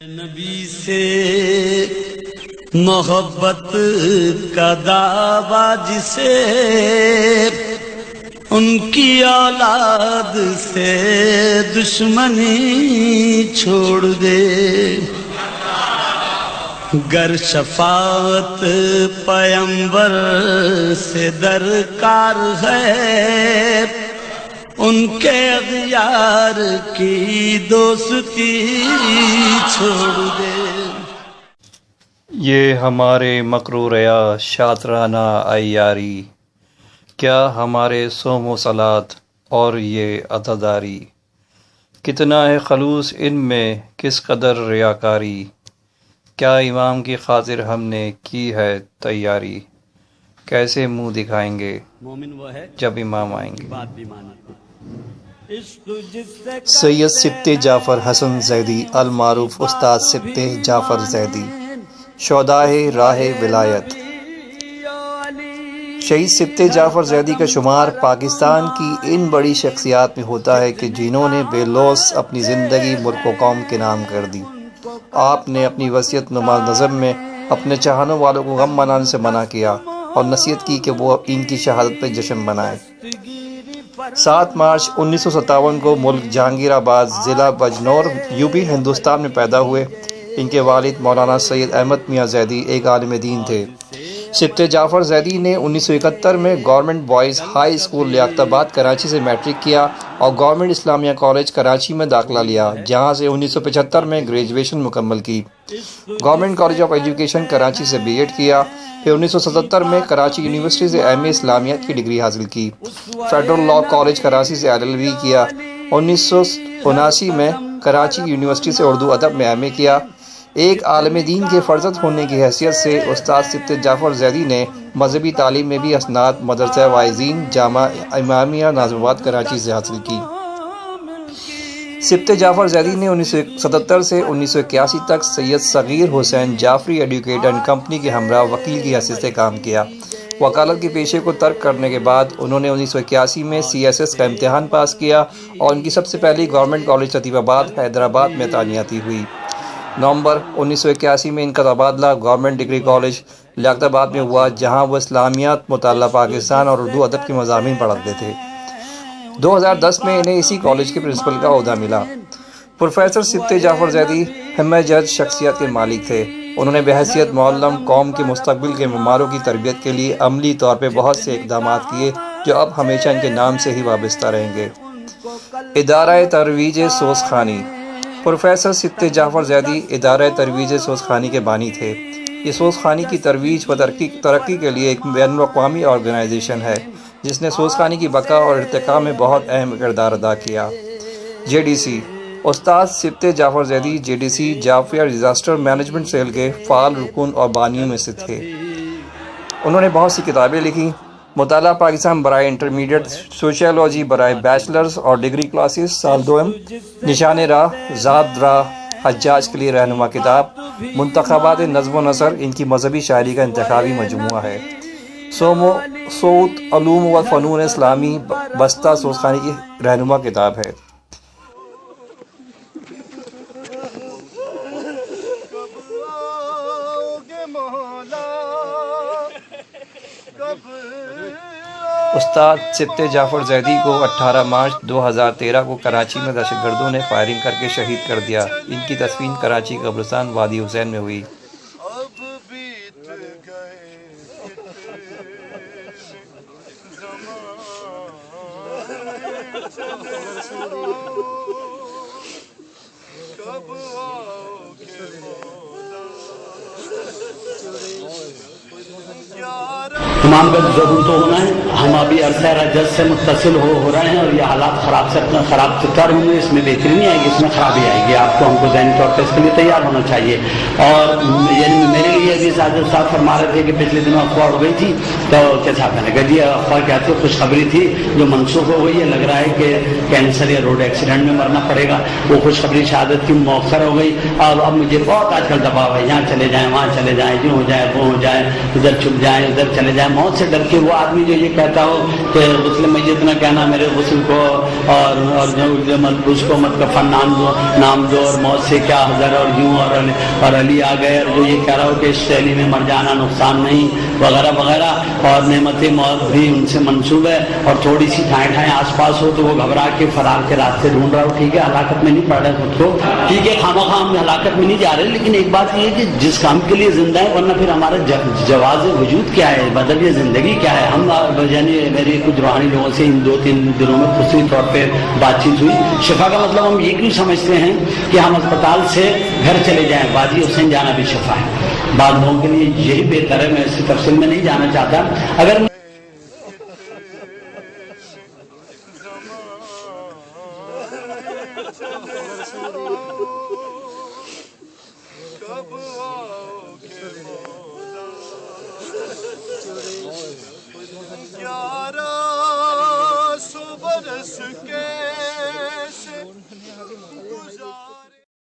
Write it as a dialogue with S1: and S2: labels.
S1: نبی سے محبت کا دعویٰ جسے ان کی اولاد سے دشمنی چھوڑ دے، گر شفاعت پیغمبر سے درکار ہے، ان کے اغیار کی دوستی چھوڑ دے۔
S2: یہ ہمارے مکروریا شاطرانہ عیاری، کیا ہمارے صوم و صلات اور یہ عزاداری، کتنا ہے خلوص ان میں کس قدر ریاکاری، کیا امام کی خاطر ہم نے کی ہے تیاری، کیسے منہ دکھائیں گے
S1: مومن وہ ہے
S2: جب امام آئیں گے۔
S1: بات بھی مانا۔
S2: سید سبط جعفر حسن زیدی المعروف استاد سبط جعفر زیدی، شہدائے راہ ولایت۔ شہید سبط جعفر زیدی کا شمار پاکستان کی ان بڑی شخصیات میں ہوتا ہے کہ جنہوں نے بے لوث اپنی زندگی ملک و قوم کے نام کر دی۔ آپ نے اپنی وصیت نما نظم میں اپنے چاہنے والوں کو غم منانے سے منع کیا اور نصیحت کی کہ وہ ان کی شہادت پہ جشن منائیں۔ 7 مارچ 1957 کو ملک جہانگیر آباد، ضلع بجنور، یوپی ہندوستان میں پیدا ہوئے۔ ان کے والد مولانا سید احمد میاں زیدی ایک عالم دین تھے۔ سبط جعفر زیدی نے 1971 میں گورنمنٹ بوائز ہائی اسکول لیاقت آباد کراچی سے میٹرک کیا اور گورنمنٹ اسلامیہ کالج کراچی میں داخلہ لیا، جہاں سے 1975 میں گریجویشن مکمل کی۔ Government college of education Karachi سے بی ایڈ کیا، پھر 1977 میں کراچی یونیورسٹی سے ایم اے اسلامیات کی ڈگری حاصل کی۔ فیڈرل لاء کالج کراچی سے LLB کیا۔ 1979 میں کراچی یونیورسٹی سے اردو ادب میں ایم اے کیا۔ ایک عالم دین کے فرزند ہونے کی حیثیت سے استاد سبط جعفر زیدی نے مذہبی تعلیم میں بھی اسناد مدرسہ واعظین جامعہ امامیہ ناظم آباد کراچی سے حاصل کی۔ سبط جعفر زیدی نے 1977 سے 1981 تک سید صغیر حسین جعفری ایڈوکیٹ اینڈ کمپنی کے ہمراہ وکیل کی حیثیت سے کام کیا۔ وکالت کے پیشے کو ترک کرنے کے بعد انہوں نے 1981 میں CSS کا امتحان پاس کیا اور ان کی سب سے پہلی گورنمنٹ کالج لطیف آباد حیدرآباد میں تعیناتی ہوئی۔ نومبر 1981 میں ان کا تبادلہ گورنمنٹ ڈگری کالج لیاقت آباد میں ہوا، جہاں وہ اسلامیات، مطالعہ پاکستان اور اردو ادب کے مضامین پڑھاتے تھے۔ 2010 میں انہیں اسی کالج کے پرنسپل کا عہدہ ملا۔ پروفیسر سبط جعفر زیدی ہمہ جہت شخصیت کے مالک تھے۔ انہوں نے بحیثیت معلم قوم کے مستقبل کے معماروں کی تربیت کے لیے عملی طور پہ بہت سے اقدامات کیے جو اب ہمیشہ ان کے نام سے ہی وابستہ رہیں گے۔ ادارہ ترویج سوزخانی۔ پروفیسر سبط جعفر زیدی ادارہ ترویج سوزخانی کے بانی تھے۔ یہ سوزخانی کی ترویج و ترقی کے لیے ایک بین الاقوامی آرگنائزیشن ہے جس نے سوزخانی کی بقا اور ارتقاء میں بہت اہم کردار ادا کیا۔ JDC۔ استاد Sibt Jafar Zaidi JDC Jafaria disaster management cell کے فعال رکن اور بانیوں میں سے تھے۔ انہوں نے بہت سی کتابیں لکھی۔ مطالعہ پاکستان برائے انٹرمیڈیٹ، سوشیالوجی برائے بیچلرز اور ڈگری کلاسز سال 2، نشان راہ، ذات راہ حجاج کے لیے رہنما کتاب، منتخبات نظم و نثر ان کی مذہبی شاعری کا انتخابی مجموعہ ہے۔ صوت علوم و فنون اسلامی بستہ سوزخانی کی رہنما کتاب ہے۔ استاد سبط جعفر زیدی کو 18 مارچ 2013 کو کراچی میں دہشت گردوں نے فائرنگ کر کے شہید کر دیا۔ ان کی دفن کراچی قبرستان وادی حسین میں ہوئی۔
S3: امام کا ضرور تو ہونا ہے۔ ہم ابھی عرصہ رجت سے متصل ہو رہے ہیں اور یہ حالات خراب تر ہوں گے، اس میں بہتری نہیں آئے گی، اس میں خرابی آئے گی۔ آپ کو ہم کو ذہنی طور پہ اس کے لیے تیار ہونا چاہیے۔ اور یعنی میرے لیے ابھی ساجد صاحب فرما رہے تھے کہ پچھلے دنوں افواہ ہو گئی تھی، تو کیسا میں نے کہا جی افواہ کیا تھی؟ خوشخبری تھی جو منسوخ ہو گئی ہے۔ لگ رہا ہے کہ کینسر یا روڈ ایکسیڈنٹ میں مرنا پڑے گا۔ وہ خوشخبری شہادت کی مؤخر ہو گئی۔ اور اب مجھے بہت آج کل دباؤ ہے، یہاں چلے جائیں، وہاں چلے جائیں، یوں ہو جائے، وہ ہو جائے، ادھر چھپ جائیں، ادھر چلے جائیں۔ موت سے ڈر کے وہ آدمی جو یہ کہتا ہو کہ غسل میت نہ کہنا، میرے غسل کو اور جو ملبوس کو مت کفن نام دو اور موت سے کیا حذر اور یوں اور علی آ گئے اور جو یہ کہہ رہا ہو کہ اس شیلی میں مر جانا نقصان نہیں وغیرہ وغیرہ اور نعمت موت بھی ان سے منسوب ہے اور تھوڑی سی ٹھائیں آس پاس ہو تو وہ گھبرا کے فرار کے راستے ڈھونڈ رہا ہو. ٹھیک ہے, ہلاکت میں نہیں پڑ رہے خود کو, ٹھیک ہے, خواہ مخواہ ہم ہلاکت میں نہیں جا رہے, لیکن ایک بات یہ ہے کہ جس کام کے لیے زندہ ہے ورنہ پھر ہمارا جواز وجود کیا ہے, بدل زندگی کیا ہے. ہم یعنی میری کچھ روحانی لوگوں سے ان 2-3 دنوں میں خصوصی طور پہ بات چیت ہوئی. شفا کا مطلب ہم یہ کیوں سمجھتے ہیں کہ ہم اسپتال سے گھر چلے جائیں, وادی حسین جانا بھی شفا ہے. بعض لوگوں کے لیے یہی بہتر ہے, میں اس کی تفصیل میں نہیں جانا چاہتا. اگر